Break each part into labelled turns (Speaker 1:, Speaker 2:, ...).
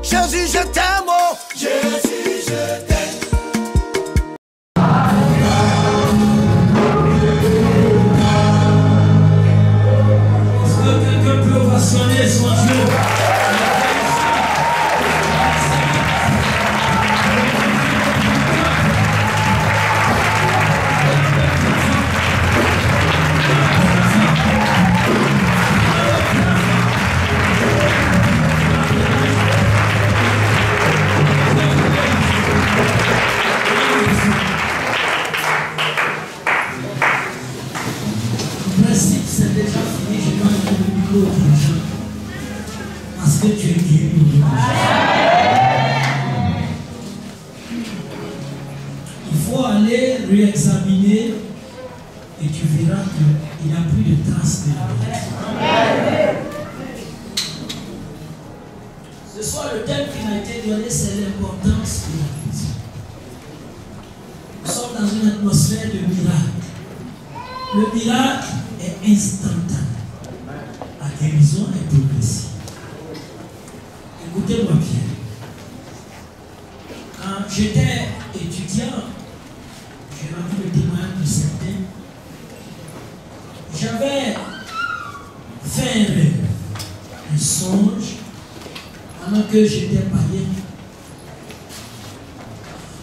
Speaker 1: Jésus, je t'aime, oh.
Speaker 2: Jésus, je t'aime.
Speaker 3: Est-ce que quelqu'un peut ovationner son Dieu? Parce que tu es guéri. Il faut aller réexaminer et tu verras qu'il n'y a plus de traces de la maladie. Ce soir, le thème qui m'a été donné, c'est l'importance de la guérison. Nous sommes dans une atmosphère de miracle. Le miracle est instantané. La guérison est progressive. Écoutez-moi bien. Quand j'étais étudiant, j'ai rendu le témoignage de certains. J'avais fait un rêve, un songe, pendant que j'étais païen.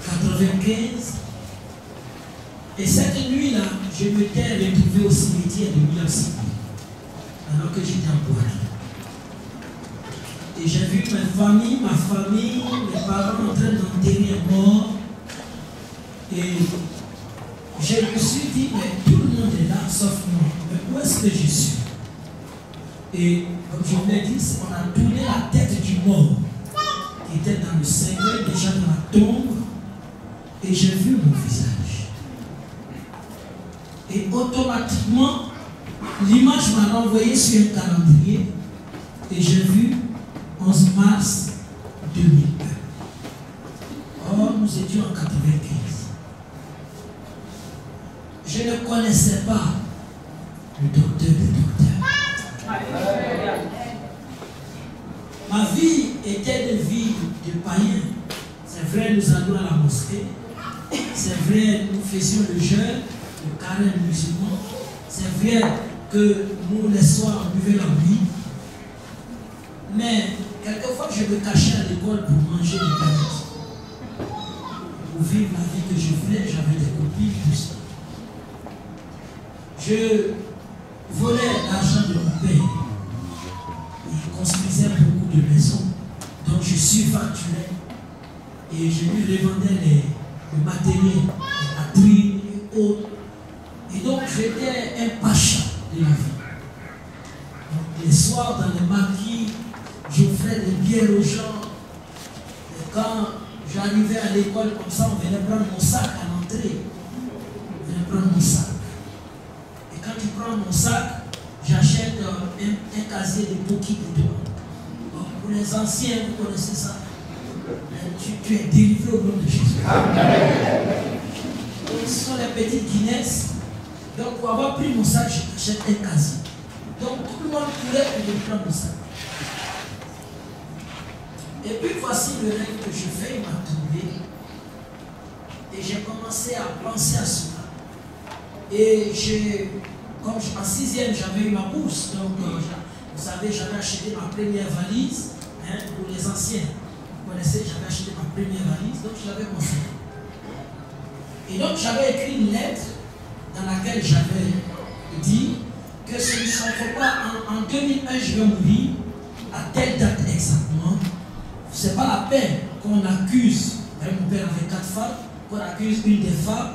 Speaker 3: 95. Et cette nuit-là, je m'étais retrouvé au cimetière de Milan-Sydney, alors que j'étais en Bois. Et j'ai vu ma famille, mes parents en train d'enterrer un mort. Et je me suis dit, mais tout le monde est là, sauf moi. Mais où est-ce que je suis? Et comme je vous l'ai dit, on a tourné la tête du mort, qui était dans le cercueil, déjà dans la tombe. Et j'ai vu mon visage. Et automatiquement, l'image m'a renvoyé sur un calendrier. Et j'ai vu 11 mars 2001. Or, nous étions en 95. Je ne connaissais pas le docteur des docteurs. Ma vie était une vie de païen. C'est vrai, nous allions à la mosquée. C'est vrai, nous faisions le jeûne, le carême musulman. C'est vrai que nous, les soirs, on buvait la nuit. Mais quelquefois, je me cachais à l'école pour manger des carottes. Pour vivre la vie que je voulais, j'avais des copines, tout ça. Je volais l'argent de mon père. Il construisait beaucoup de maisons. Donc je surfacturais. Et je lui revendais le matériel, la trille et autres. Et donc j'étais un pacha de la vie. Donc les soirs dans les maquis, j'offrais des bières aux gens. Et quand j'arrivais à l'école comme ça, on venait prendre mon sac à l'entrée. On venait prendre mon sac. Et quand tu prends mon sac, j'achète un casier de Poki pour toi. Donc, pour les anciens, vous connaissez ça. Tu es délivré au nom de Jésus. Donc, ce sont les petites Guinness. Donc, pour avoir pris mon sac, j'achète un casier. Donc, tout le monde courait pour me prendre mon sac. Et puis voici le rêve que je fais, il m'a trouvé. Et j'ai commencé à penser à cela. Et comme en 6e, j'avais eu ma bourse. Donc, vous savez, j'avais acheté ma première valise, hein, pour les anciens. Vous connaissez, j'avais acheté ma première valise, donc je l'avais conservée. Et donc, j'avais écrit une lettre dans laquelle j'avais dit que ce ne serait pas en 2001, je vais mourir, à telle date exactement. Ce n'est pas la peine qu'on accuse, mon père avait 4 femmes, qu'on accuse une des femmes,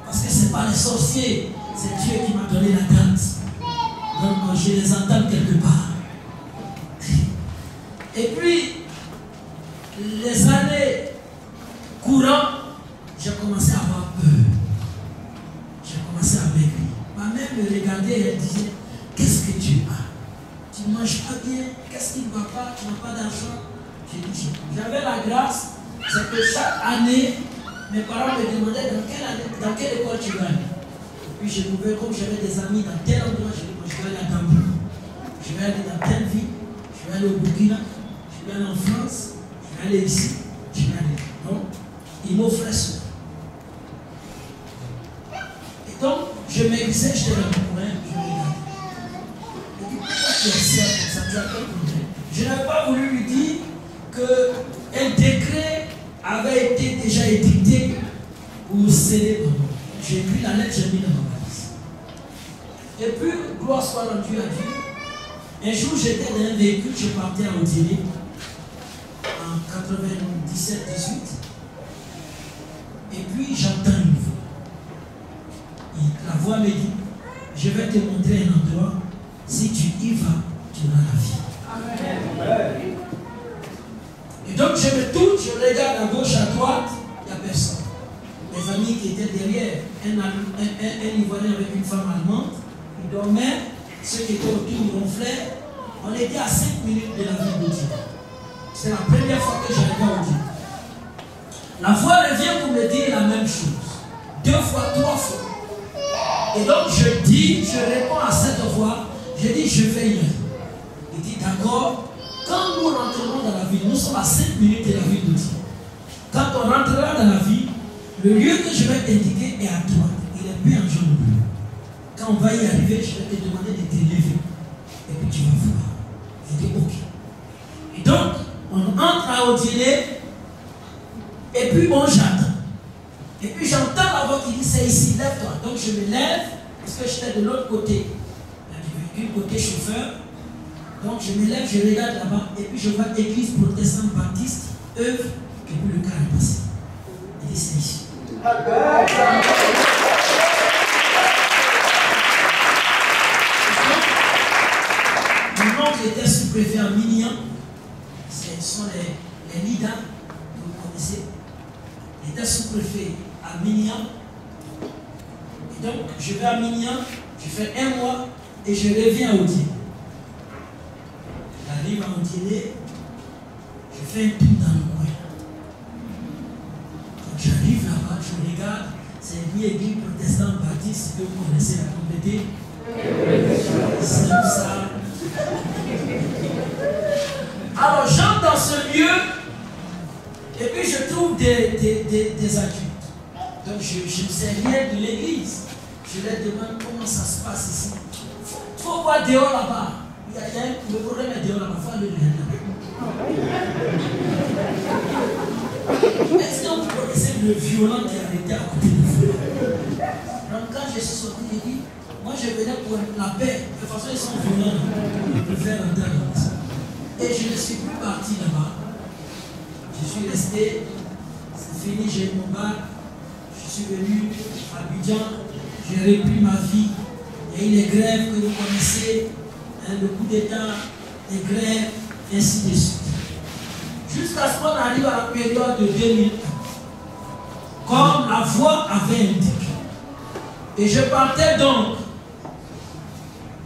Speaker 3: parce que ce n'est pas les sorciers, c'est Dieu qui m'a donné la date. Donc je les entends quelque part. Et puis, les années courant, j'ai commencé à avoir peur. J'ai commencé à maigrir. Ma mère me regardait et elle disait, qu'est-ce que tu as? Tu ne manges pas bien, qu'est-ce qui ne va pas? Tu n'as pas d'argent? J'avais la grâce, c'est que chaque année, mes parents me demandaient dans quelle école tu vas aller. Et puis je pouvais, comme j'avais des amis dans tel endroit, je dis, moi je vais aller à Tambour, je vais aller dans telle ville, je vais aller au Burkina, je vais aller en France, Je vais aller ici, je vais aller. Donc, il m'offrait cela. Et donc, je m'exerçais, j'étais dans mon coin, je regardais. Il dit, pourquoi tu observes comme ça? Je n'avais pas voulu lui dire qu'un décret avait été déjà édicté pour céder par moi. J'ai pris la lettre, j'ai mis dans ma valise. Et puis, gloire soit rendue à Dieu. Un jour, j'étais dans un véhicule, je partais à Odile en 97-18. Et puis, j'entends une voix. La voix me dit, je vais te montrer un endroit, si tu y vas, tu auras la vie. Amen. Et donc, je me tourne, je regarde à gauche, à droite, il n'y a personne. Mes amis qui étaient derrière, un Ivoirien avec une femme allemande, ils dormaient, ceux qui étaient autour ronflaient. On était à 5 minutes de la ville d'Odile. C'est la première fois que j'arrivais à Odile. La voix revient pour me dire la même chose. 2 fois, 3 fois. Et donc je réponds à cette voix, je dis je vais y aller. Il dit d'accord, quand nous rentrerons dans la ville, nous sommes à 5 minutes de la ville d'Odile. Quand on rentrera dans la ville, le lieu que je vais t'indiquer est à droite. Il est peint en jaune bleu. Quand on va y arriver, je vais te demander de t'élever. Et puis tu vas voir. Je dis ok. Et donc, on entre à Odile. Et puis on j'attend. Et puis j'entends la voix qui dit c'est ici, lève-toi. Donc je me lève, parce que j'étais de l'autre côté du véhicule, côté chauffeur. Donc je me lève, je regarde là-bas. Et puis je vois l'église protestante baptiste, œuvre, et puis le car est passé. Il dit c'est ici. Mon oncle était sous-préfet à Mignan. Ce sont les Nida que vous connaissez. Il était sous-préfet à Mignan. Et donc, je vais à Mignan, je fais 1 mois et je reviens à Odile. J'arrive à Odile, je fais un tour dans le coin. Donc, j'arrive là-bas, je regarde, c'est une église protestante baptiste que vous connaissez la compléter. C'est ça. Alors, j'entre dans ce lieu. Et puis je trouve des adultes. Donc je ne sais rien de l'église. Je leur demande comment ça se passe ici. Il faut voir dehors là-bas. Le problème est dehors là-bas. Il faut aller là-bas. Est-ce que vous connaissez le violent qui a arrêté à côté de vous? Donc quand je suis sorti, j'ai dit, moi je venais pour la paix. De toute façon, ils sont violents. Ils préfèrent entrer à la maison. Et je ne suis plus parti là-bas. Je suis resté, c'est fini, j'ai eu mon bac, je suis venu à Abidjan, j'ai repris ma vie. Il y a eu les grèves que vous connaissez, le coup d'État, les grèves, ainsi de suite. Jusqu'à ce qu'on arrive à la période de 2001, comme la voix avait indiqué. Et je partais donc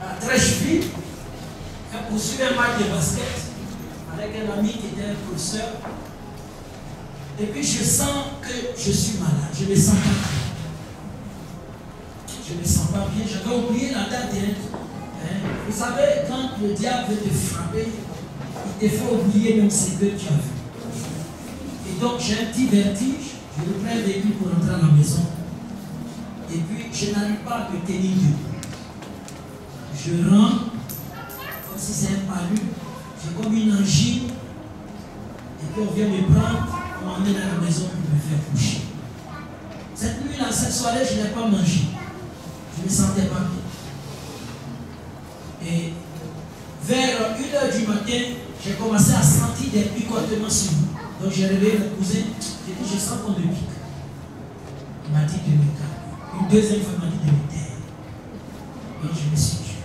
Speaker 3: à Trècheville pour suivre un match de basket avec un ami qui était un professeur. Et puis je sens que je suis malade, je ne me sens pas bien. Je ne me sens pas bien, j'avais oublié la date hein. Vous savez, quand le diable veut te frapper, il te fait oublier même ce que tu as vu. Et donc j'ai un petit vertige, je reprends le véhicule pour rentrer à la maison. Et puis je n'arrive pas à me tenir debout. Je rentre, comme si c'est un palu, j'ai comme une angine, et puis on vient me prendre. On m'emmène à la maison pour me faire coucher. Cette nuit-là, cette soirée, je n'ai pas mangé. Je ne me sentais pas bien. Et vers 1h du matin, j'ai commencé à sentir des picotements sur moi. Donc j'ai réveillé mon cousin. J'ai dit, je sens qu'on me pique. Il m'a dit de me calmer. Une deuxième fois, il m'a dit de me taire. Donc je me suis tué.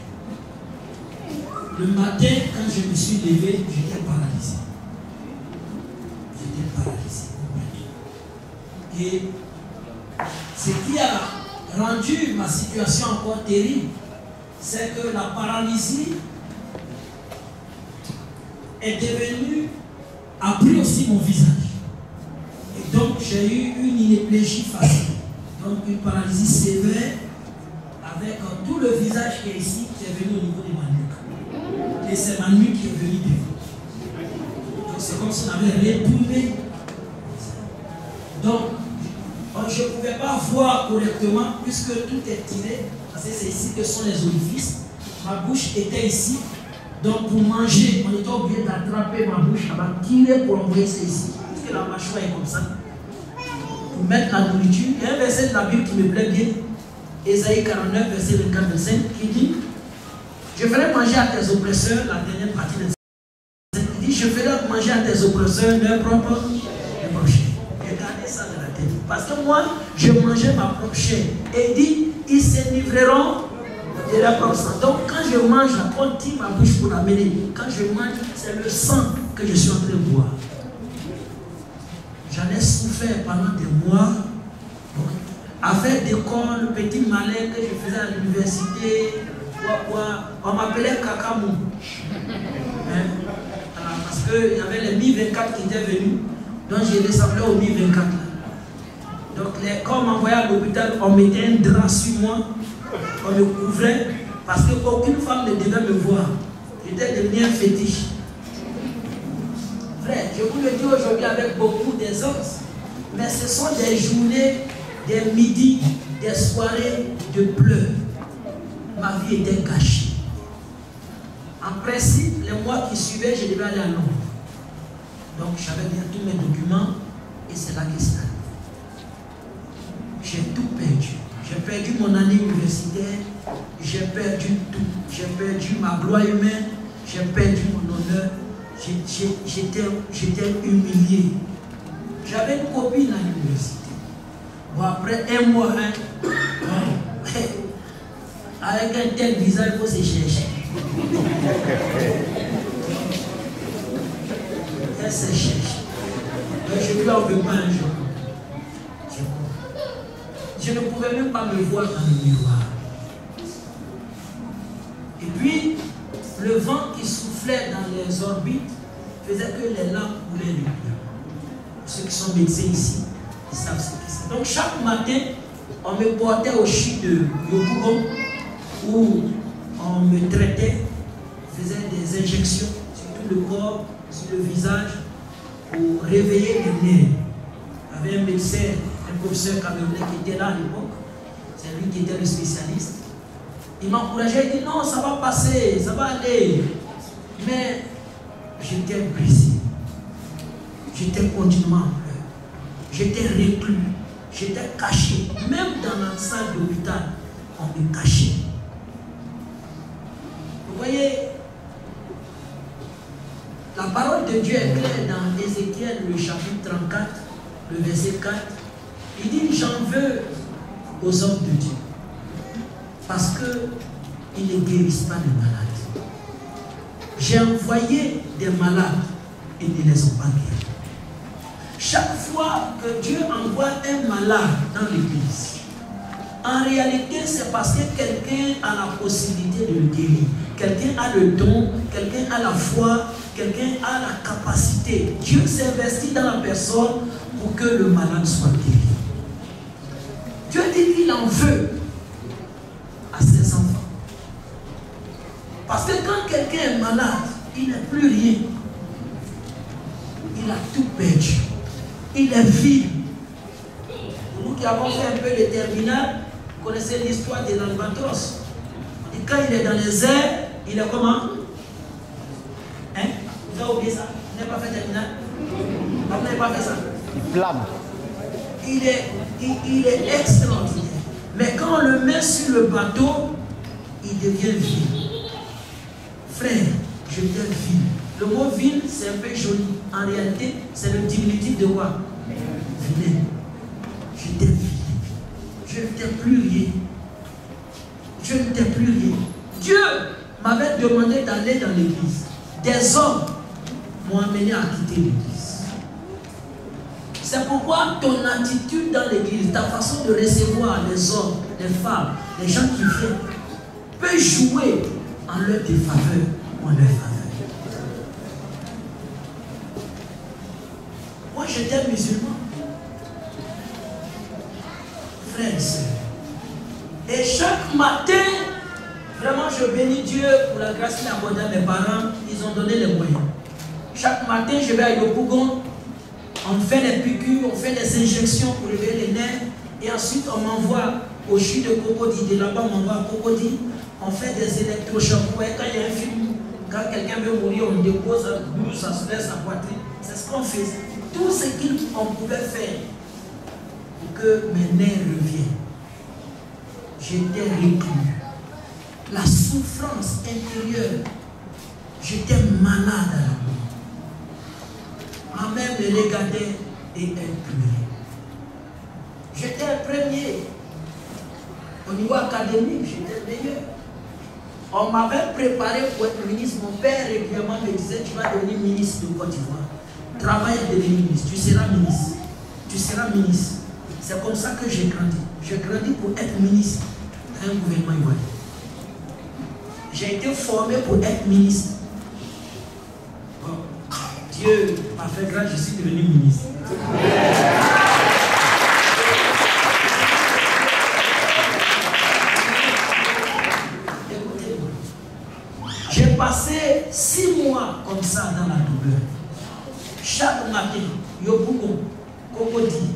Speaker 3: Le matin, quand je me suis levé, j'étais paralysé. Et ce qui a rendu ma situation encore terrible, c'est que la paralysie est devenue, a pris aussi mon visage. Et donc j'ai eu une hémiplégie facile, donc une paralysie sévère avec tout le visage qui est ici, qui est venu au niveau de ma nuque. Et c'est ma nuque qui est venue devant. Donc c'est comme si on avait retourné. Donc, je ne pouvais pas voir correctement puisque tout est tiré. Parce que c'est ici que sont les orifices. Ma bouche était ici. Donc, pour manger, on était obligé d'attraper ma bouche, tirer pour envoyer ça ici. Puisque la mâchoire est comme ça. Pour mettre la nourriture. Il y a un verset de la Bible qui me plaît bien. Ésaïe 49, verset 24-25, qui dit: je ferai manger à tes oppresseurs, la dernière partie de cette. Il dit: je ferai manger à tes oppresseurs leur propre chair. J'ai gardé ça dans la tête. Parce que moi, je mangeais ma propre chair. Et il dit: ils se livreront de leur propre sang. Donc quand je mange, on tire ma bouche pour l'amener. Quand je mange, c'est le sang que je suis en train de boire. J'en ai souffert pendant des mois. Affaire d'école, petit malin que je faisais à l'université, on m'appelait Kakamou. Parce qu'il y avait les Mi-24 qui étaient venus, donc je ressemblais aux Mi-24. Donc quand on m'envoyait à l'hôpital, on mettait un drap sur moi, on me couvrait, parce qu'aucune femme ne devait me voir. J'étais devenu un fétiche. Frère, je vous le dis aujourd'hui avec beaucoup d'aisance, mais ce sont des journées, des midis, des soirées de pleurs. Ma vie était gâchée. En principe, les mois qui suivaient, je devais aller à Londres. Donc j'avais bien tous mes documents et c'est là que c'est arrivé. J'ai tout perdu. J'ai perdu mon année universitaire, j'ai perdu tout. J'ai perdu ma gloire humaine, j'ai perdu mon honneur. J'étais humilié. J'avais une copine à l'université. Bon, après un mois, avec un tel visage, il faut se chercher. Elle se cherche. Donc je lui en veux pas un jour. Je ne pouvais même pas me voir dans le miroir. Et puis, le vent qui soufflait dans les orbites faisait que les lampes coulaient du bien. Ceux qui sont médecins ici, ils savent ce que c'est. Donc chaque matin, on me portait au CHU de Yopougon où on me traitait, faisait des injections sur tout le corps, sur le visage, pour réveiller les nerfs. Il y avait un médecin, un professeur camerounais qui était là à l'époque, c'est lui qui était le spécialiste. Il m'encourageait, il dit non, ça va passer, ça va aller. Mais j'étais brisé. J'étais continuellement en pleurs. J'étais reclus. J'étais caché. Même dans la salle d'hôpital, on me cachait. Vous voyez, la parole de Dieu est claire dans Ézéchiel, le chapitre 34, le verset 4. Il dit: j'en veux aux hommes de Dieu. Parce qu'ils ne guérissent pas les malades. J'ai envoyé des malades et ils ne les ont pas guéris. Chaque fois que Dieu envoie un malade dans l'église, en réalité, c'est parce que quelqu'un a la possibilité de le guérir. Quelqu'un a le don, quelqu'un a la foi, quelqu'un a la capacité. Dieu s'investit dans la personne pour que le malade soit guéri. Dieu dit qu'il en veut à ses enfants. Parce que quand quelqu'un est malade, il n'a plus rien. Il a tout perdu. Il est vide. Nous qui avons fait un peu de terminal, vous connaissez l'histoire de l'albatros. Et quand il est dans les airs, il est comment? Hein? Vous avez oublié ça? Vous n'avez pas fait terminal? Vous n'avez pas fait ça?
Speaker 1: Il plane.
Speaker 3: Il est extraordinaire. Mais quand on le met sur le bateau, il devient vide. Frère, je deviens vide. Le mot vide, c'est un peu joli. En réalité, c'est le diminutif de quoi? Vide. J'étais vide. Je n'étais plus rien. Je n'étais plus rien. Dieu m'avait demandé d'aller dans l'église. Des hommes m'ont amené à quitter l'église. C'est pourquoi ton attitude dans l'église, ta façon de recevoir les hommes, les femmes, les gens qui viennent, peut jouer en leur défaveur ou en leur faveur. Moi, j'étais musulman. Frères et sœurs. Et chaque matin, vraiment, je bénis Dieu pour la grâce qu'il a accordée à mes parents. Ils ont donné les moyens. Chaque matin, je vais à Yopougon. On fait des piqûres, on fait des injections pour lever les nerfs. Et ensuite, on m'envoie au CHU de Cocody. De là-bas, on m'envoie à Cocody. On fait des électrochocs. Quand il y a un film, quand quelqu'un veut mourir, on dépose, ça se laisse la poitrine. C'est ce qu'on faisait. Tout ce qu'on pouvait faire pour que mes nerfs reviennent. J'étais reclus. La souffrance intérieure. J'étais malade à la mort. Ma mère me regardait et elle pleurait. J'étais le premier. Au niveau académique, j'étais le meilleur. On m'avait préparé pour être ministre. Mon père régulièrement me disait, tu vas devenir ministre de Côte d'Ivoire. Travaille à devenir ministre. Tu seras ministre. Tu seras ministre. C'est comme ça que j'ai grandi. J'ai grandi pour être ministre dans un gouvernement ivoirien. J'ai été formé pour être ministre. Bon, Dieu m'a fait grâce, je suis devenu ministre. J'ai passé 6 mois comme ça dans la douleur. Chaque matin, Yopougon, Cocody,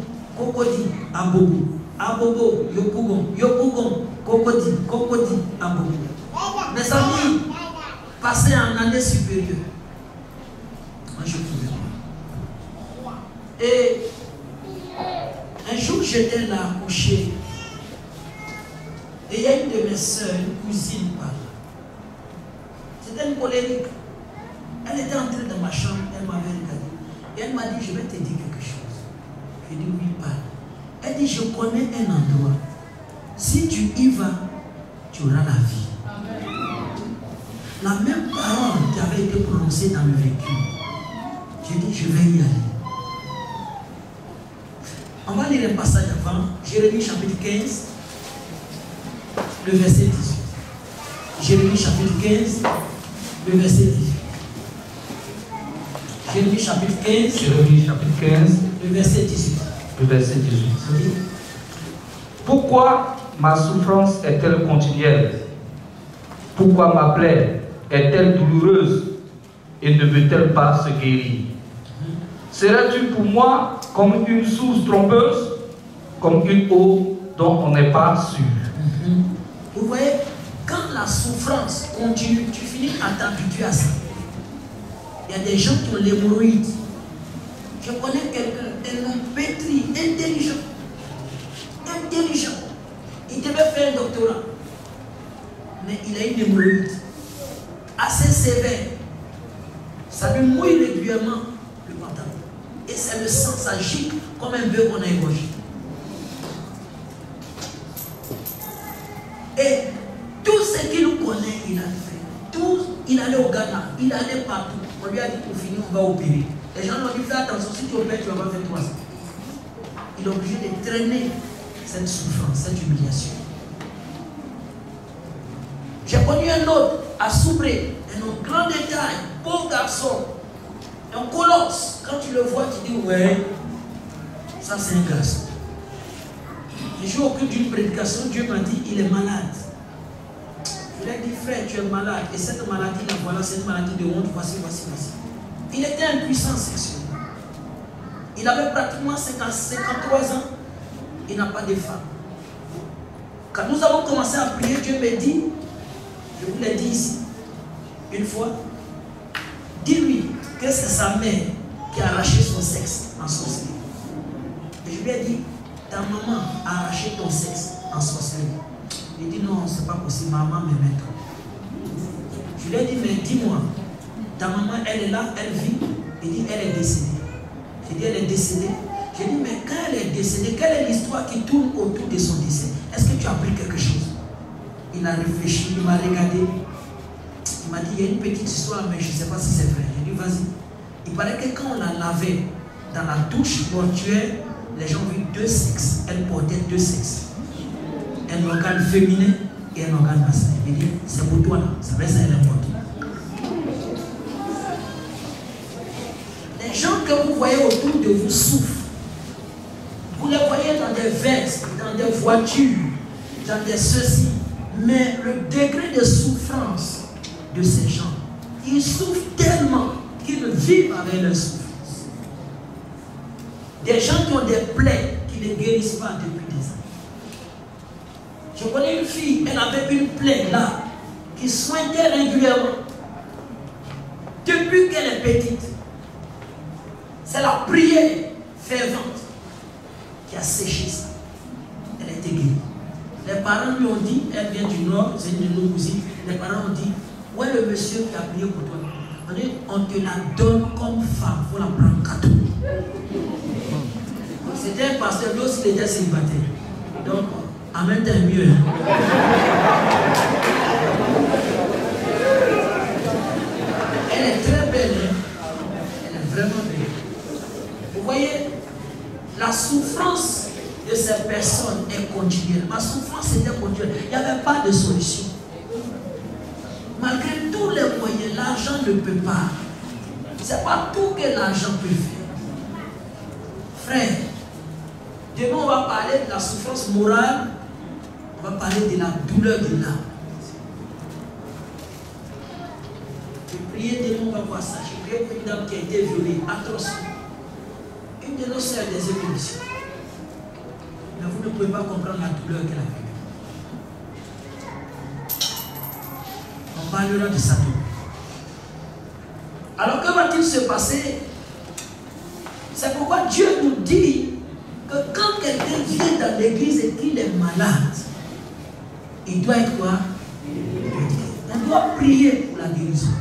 Speaker 3: Abobo, Abobo, Yopougon, Cocody, Abobo. Mes amis, passés en année supérieure, moi je pouvais pas. Et un jour j'étais là couché. Et il y a une de mes soeurs, une cousine par là. C'était une colérique. Elle était entrée dans ma chambre, elle m'avait regardé. Et elle m'a dit, je vais te dire quelque chose. Je dis, oui, parle. Elle dit, je connais un endroit. Si tu y vas, tu auras la vie. La même parole qui avait été prononcée dans le vécu. J'ai dit, je vais y aller. On va lire un passage avant. Jérémie chapitre 15, le verset 18. Jérémie chapitre 15, le verset 18. Jérémie chapitre 15.
Speaker 1: Jérémie chapitre 15.
Speaker 3: Le verset 18.
Speaker 1: Le verset 18.
Speaker 3: Oui.
Speaker 1: Pourquoi ma souffrance est-elle continuelle? Pourquoi ma plaie est-elle douloureuse et ne veut-elle pas se guérir? Serais-tu pour moi comme une source trompeuse, comme une eau dont on n'est pas sûr?
Speaker 3: Vous voyez, quand la souffrance continue, tu finis à t'habituer à ça. Il y a des gens qui ont l'hémorroïde. Je connais quelqu'un, un homme pétri, intelligent. Il devait faire un doctorat. Mais il a une hémorroïde assez sévère. Ça lui mouille régulièrement le pantalon. Et c'est le sang, ça gicle comme un bœuf qu'on a égorgé. Et tout ce qu'il connaît, il a fait. Tout, il allait au Ghana, il allait partout. On lui a dit pour finir, on va opérer. Les gens lui ont dit, fais attention, si tu opères, tu vas pas faire 3 ans. Il est obligé de traîner cette souffrance, cette humiliation. J'ai connu un autre à Soubré, un homme grand de taille, beau garçon, un colosse. Quand tu le vois, tu dis, ouais, ça c'est un garçon. Le jour au culte d'une prédication, Dieu m'a dit, il est malade. Je lui ai dit, frère, tu es malade. Et cette maladie, là, voilà, c'est une maladie de honte, voici. Il était impuissant sexuellement. Il avait pratiquement 53 ans. Il n'a pas de femme. Quand nous avons commencé à prier, Dieu me dit, je vous l'ai dit ici, une fois, dis-lui que c'est sa mère qui a arraché son sexe en sorcellerie. Et je lui ai dit, ta maman a arraché ton sexe en sorcellerie. Il dit non, c'est pas possible, maman me met trop. Je lui ai dit, mais dis-moi, ta maman, elle est là, elle vit. Il dit, elle est décédée. J'ai dit, elle est décédée. J'ai dit, mais quand elle est décédée, quelle est l'histoire qui tourne autour de son décès? Est-ce que tu as appris quelque chose? Il a réfléchi, il m'a regardé. Il m'a dit, il y a une petite histoire, mais je ne sais pas si c'est vrai. J'ai dit, vas-y. Il paraît que quand on la lavait dans la douche mortuaire, les gens ont vu 2 sexes. Elle portait 2 sexes. Un organe féminin et un organe masculin. Il dit, c'est pour toi là, ça va, ça elle est morte. Les gens que vous voyez autour de vous souffrent. Vous les voyez dans des vestes, dans des voitures, dans des ceci. Mais le degré de souffrance de ces gens, ils souffrent tellement qu'ils ne vivre avec leur souffrance. Des gens qui ont des plaies qui ne guérissent pas depuis des années. Je connais une fille, elle avait une plaie là, qui soignait régulièrement. Depuis qu'elle est petite, c'est la prière fervente qui a séché ça. Elle a été guérie. Les parents lui ont dit, elle vient du Nord, c'est une de nos cousines, les parents ont dit, où est le monsieur qui a prié pour toi? On dit, on te la donne comme femme, il faut la prendre cadeau. C'était un pasteur, lui aussi il était célibataire. Donc, en même temps, mieux. Elle est très belle, hein? Elle est vraiment belle. Vous voyez, la souffrance de ces personnes est continuelle. Ma souffrance était continuelle. Il n'y avait pas de solution. Malgré tous les moyens, l'argent ne peut pas. Ce n'est pas tout que l'argent peut faire. Frère, demain on va parler de la souffrance morale, on va parler de la douleur de l'âme. J'ai prié, demain on va voir ça. J'ai prié pour une dame qui a été violée, atrocement. Une de nos sœurs des émissions. Mais vous ne pouvez pas comprendre la douleur qu'elle a vécue. On parlera de ça demain. Alors que va-t-il se passer? C'est pourquoi Dieu nous dit que quand quelqu'un vient dans l'église et qu'il est malade, il doit être quoi? On doit prier pour la guérison.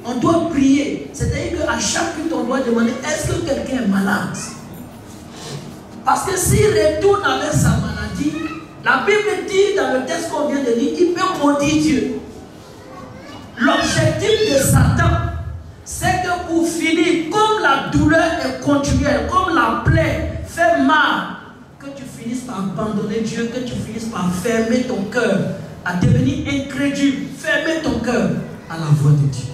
Speaker 3: On doit prier. C'est-à-dire qu'à chaque culte, on doit demander, est-ce que quelqu'un est malade? Parce que s'il retourne avec sa maladie, la Bible dit dans le texte qu'on vient de lire, il peut maudire Dieu. L'objectif de Satan, c'est que pour finir, comme la douleur est continuelle, comme la plaie fait mal, que tu finisses par abandonner Dieu, que tu finisses par fermer ton cœur, à devenir incrédule, fermer ton cœur à la voix de Dieu.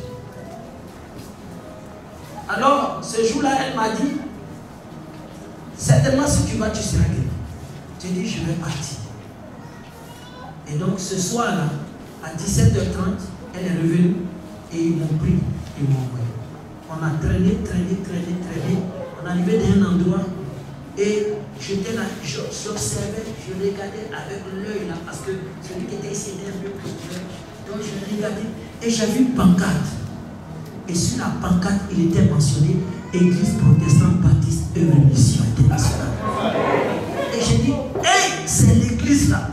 Speaker 3: Alors, ce jour-là, elle m'a dit, certainement si tu vas, tu seras guéri. J'ai dit, je vais partir. Et donc, ce soir-là, à 17h30, elle est revenue et ils m'ont pris et m'ont envoyé. On a traîné. On est arrivé dans un endroit et j'étais là, j'observais, je regardais avec l'œil là, parce que celui qui était ici était un peu plus clair. Donc je regardais et j'ai vu une pancarte. Et sur la pancarte, il était mentionné Église protestante baptiste œuvre mission internationale. Et j'ai dit, hey, c'est l'église là.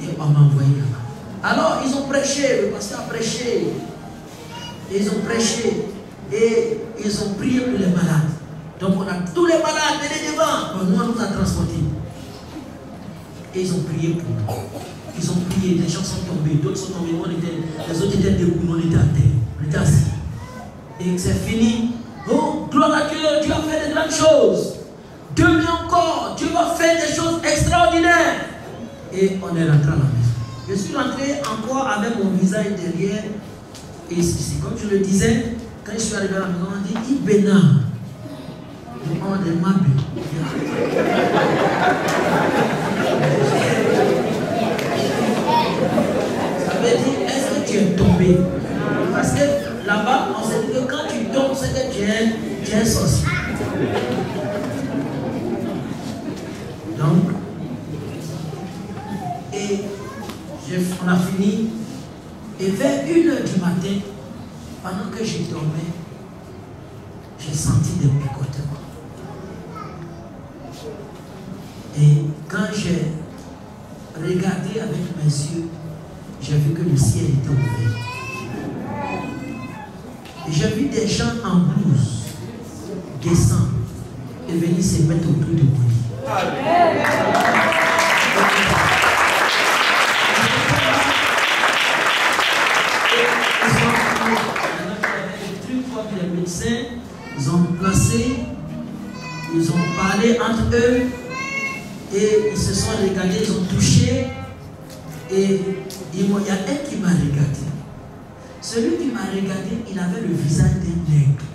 Speaker 3: Et on m'a envoyé là-bas. Alors ils ont prêché, le pasteur a prêché. Ils ont prêché et ils ont prié pour les malades. Donc on a tous les malades, venez devant. Nous, on nous a transportés. Et ils ont prié pour nous. Ils ont prié, les gens sont tombés, d'autres sont tombés, les autres étaient debout, on était à terre, on était assis. Et c'est fini. Oh, gloire à Dieu, Dieu a fait de grandes choses. Demain encore, Dieu va faire des choses extraordinaires. Et on est rentré à la maison. Je suis rentré encore avec mon visage derrière. Et ici, comme je le disais, quand je suis arrivé à la maison, on dit Ibena. On dit Mabé. Ça veut dire, est-ce que tu es tombé? Parce que là-bas, on sait que quand tu tombes, c'est que tu es un sorcier. Donc, et on a fini. Et vers 1h du matin, pendant que je dormais, j'ai senti des picotements. Et quand j'ai regardé avec mes yeux, j'ai vu que le ciel était ouvert. Et j'ai vu des gens en blouse descendre et venir se mettre autour de moi. Les médecins, ils ont placé, ils ont parlé entre eux et ils se sont regardés, ils ont touché et il y a un qui m'a regardé. Celui qui m'a regardé, il avait le visage d'un nègre.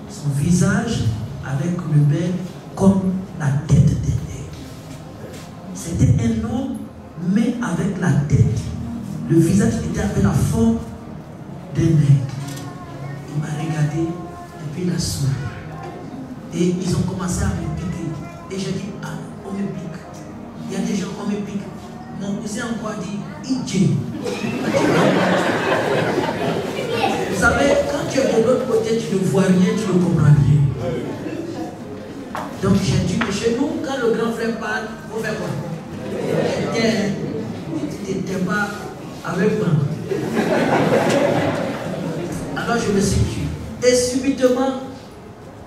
Speaker 3: Son visage avec le bec comme la tête d'un nègre. C'était un homme mais avec la tête Le visage était avec la forme d'un aigle. Il m'a regardé et puis il a souri. Et ils ont commencé à me piquer. Et j'ai dit, ah, on me pique. Il y a des gens qu'on me pique. Mon cousin encore dit, Idje. Vous savez, quand tu es de l'autre côté, tu ne vois rien, tu ne comprends rien. Donc j'ai dit que chez nous, quand le grand frère parle, il faut faire quoi? Tu n'étais pas avec moi. Alors je me suis dit. Et subitement,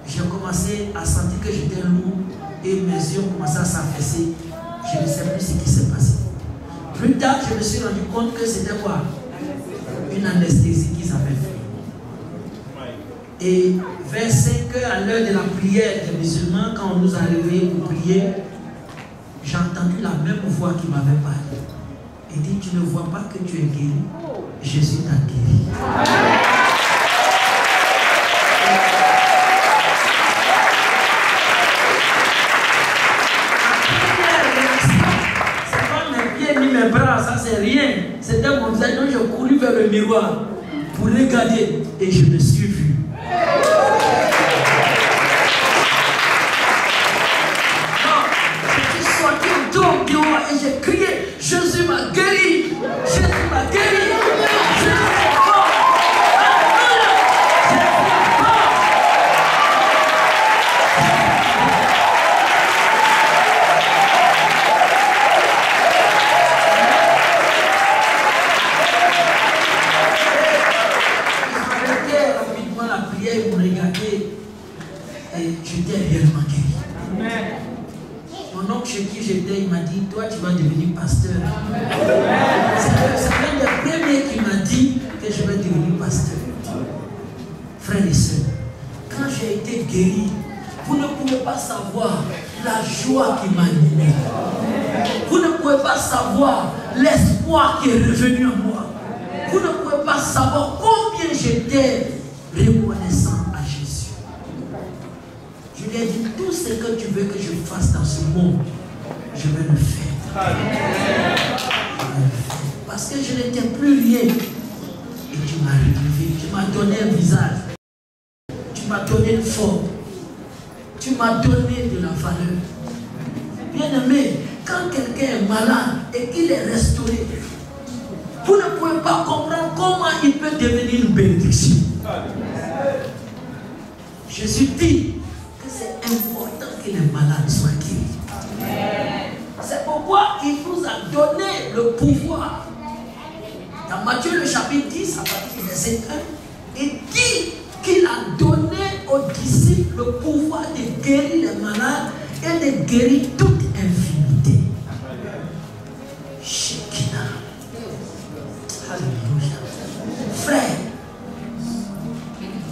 Speaker 3: j'ai commencé à sentir que j'étais lourd et mes yeux ont commencé à s'affaisser. Je ne sais plus ce qui s'est passé. Plus tard, je me suis rendu compte que c'était quoi? Une anesthésie qu'ils avaient fait. Et vers 5 heures, à l'heure de la prière des musulmans, quand on nous a réveillés pour prier, j'ai entendu la même voix qui m'avait parlé. Il dit, tu ne vois pas que tu es guéri? Jésus t'a guéri. C'est pas mes pieds ni mes bras, ça c'est rien. C'était mon visage, donc j'ai couru vers le miroir pour regarder et je me suis vu. Et j'ai crié, Jésus m'a guéri, Jésus m'a guéri, Jésus est fort, Alléluia, Jésus est fort. Ils arrêtaient rapidement la prière, ils me regardaient et j'étais réellement guéri. Mon oncle chez qui j'étais, il m'a dit, toi tu vas devenir pasteur. C'est l'un des premiers qui m'a dit que je vais devenir pasteur. Frères et sœurs, quand j'ai été guéri, vous ne pouvez pas savoir la joie qui m'a animé. Vous ne pouvez pas savoir l'espoir qui est revenu en moi. Vous ne pouvez pas savoir combien j'étais reconnaissant à Jésus. Je lui ai dit, tout ce que tu veux que je fasse dans ce monde, je vais le faire. Parce que je n'étais plus rien. Et tu m'as relevé, tu m'as donné un visage. Tu m'as donné une forme. Tu m'as donné de la valeur. Bien-aimé, quand quelqu'un est malade et qu'il est restauré, vous ne pouvez pas comprendre comment il peut devenir une bénédiction. Jésus dit que c'est important que les malades soient guéris. C'est pourquoi il nous a donné le pouvoir. Dans Matthieu le chapitre 10, à partir du verset 1, il dit qu'il a donné aux disciples le pouvoir de guérir les malades et de guérir toute infirmité. Shekinah. Alléluia. Frère,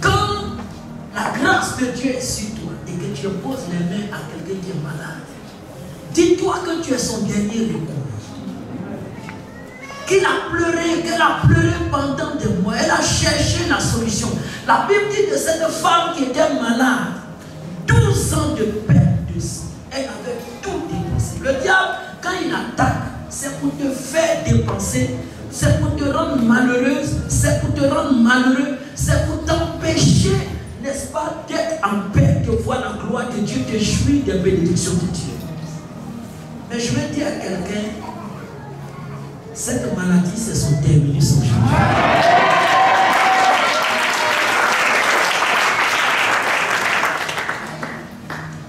Speaker 3: quand la grâce de Dieu est sur toi et que tu poses les mains à quelqu'un qui est malade, dis-toi que tu es son dernier recours. Qu'il a pleuré, qu'elle a pleuré pendant des mois. Elle a cherché la solution. La Bible dit de cette femme qui était malade, 12 ans de perte de sang. Elle avait tout dépensé. Le diable, quand il attaque, c'est pour te faire dépenser, c'est pour te rendre malheureuse, c'est pour te rendre malheureux, c'est pour t'empêcher, n'est-ce pas, d'être en paix, de voir la gloire de Dieu, de jouir des bénédictions de Dieu. Mais je vais dire à quelqu'un, cette maladie, c'est son terminus, son jour.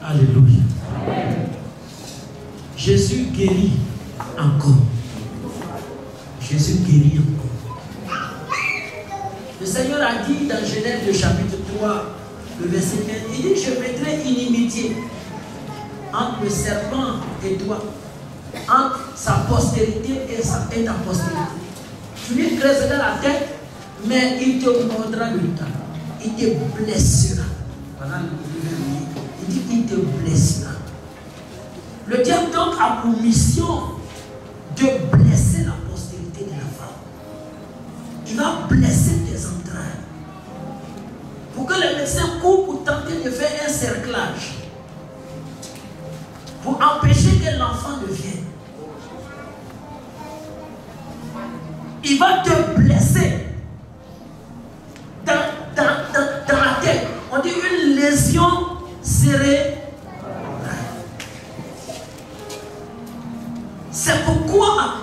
Speaker 3: Alléluia. Jésus guérit encore. Jésus guérit encore. Le Seigneur a dit dans Genèse le chapitre 3, le verset 15, il dit, je mettrai inimitié entre le serpent et toi, entre sa postérité et ta postérité. Tu lui creuseras la tête, mais il te mordra le temps. Il te blessera. Voilà le verset. Il dit il te blessera. Le diable donc a pour mission de blesser la postérité de la femme. Il va blesser tes entrailles. Pour que les médecins courent pour tenter de faire un cerclage. Pour empêcher que l'enfant ne vienne. Il va te blesser dans la tête. On dit une lésion cérébrale. C'est pourquoi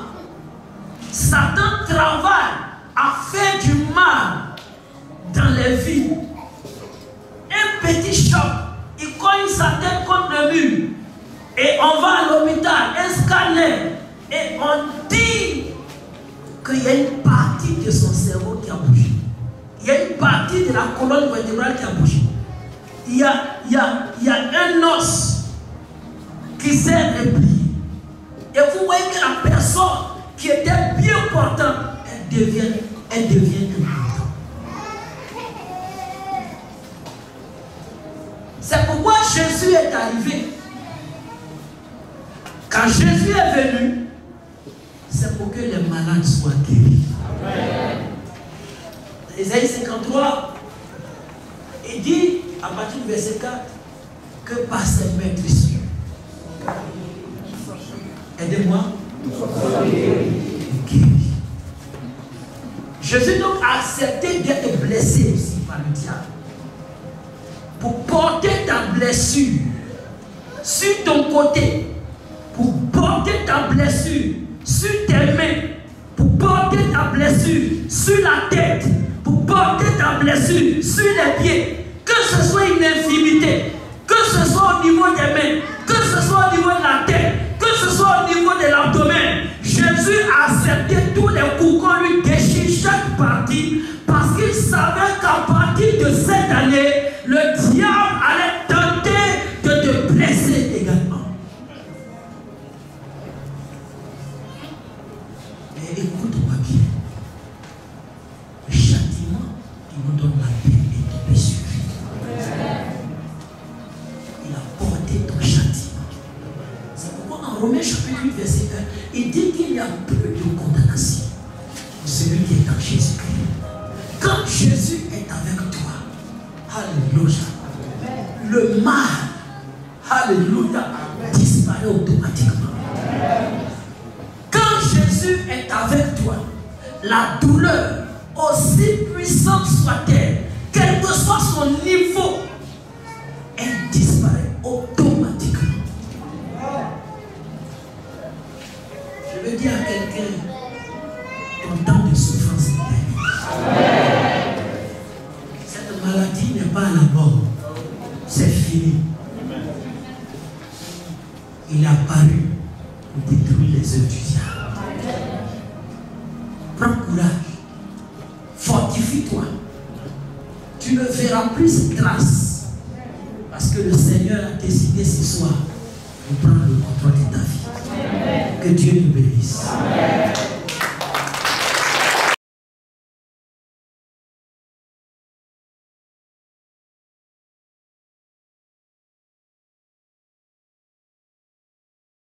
Speaker 3: Satan travaille à faire du mal dans les vies. Un petit choc, il cogne sa tête contre le mur. Et on va à l'hôpital, un scanner. Et on dit qu'il y a une partie de son cerveau qui a bougé. Il y a une partie de la colonne vertébrale qui a bougé. Il y a un os qui s'est replié. Et vous voyez que la personne qui était bien portante, elle devient importante. C'est pourquoi Jésus est arrivé. Quand Jésus est venu, c'est pour que les malades soient guéris. Ésaïe 53, il dit, à partir du verset 4, que par ses maîtrises, aidez-moi, guéris. Jésus donc a accepté d'être blessé aussi par le diable pour porter ta blessure sur ton côté, pour porter ta blessure sur tes mains, pour porter ta blessure sur la tête, pour porter ta blessure sur les pieds, que ce soit une infimité, que ce soit au niveau des mains, que ce soit au niveau de la tête, que ce soit au niveau de l'abdomen. Jésus a accepté tous les coups qu'on lui déchire chaque partie parce qu'il savait qu'à partir de cette année, le diable allait tenter de te blesser également. Mais écoute-moi bien. Le châtiment qui nous donne la paix est tombé sur lui. Il a porté ton châtiment. C'est pourquoi en Romains chapitre 8 verset 4, il dit qu'il n'y a plus de condamnation pour celui qui est en Jésus-Christ. Quand Jésus est avec toi, alléluia, le mal, alléluia, disparaît automatiquement. Quand Jésus est avec toi, la douleur, aussi puissante soit-elle, quel que soit son niveau, elle disparaît automatiquement. Je veux dire à quelqu'un, ton temps de souffrance est terminé. Cette maladie n'est pas à la mort, c'est fini. Il est apparu pour détruire les œuvres du diable. Prends courage, fortifie-toi. Tu ne verras plus cette trace parce que le Seigneur a décidé ce soir de prendre le contrôle de ta vie. Que Dieu nous bénisse. Amen.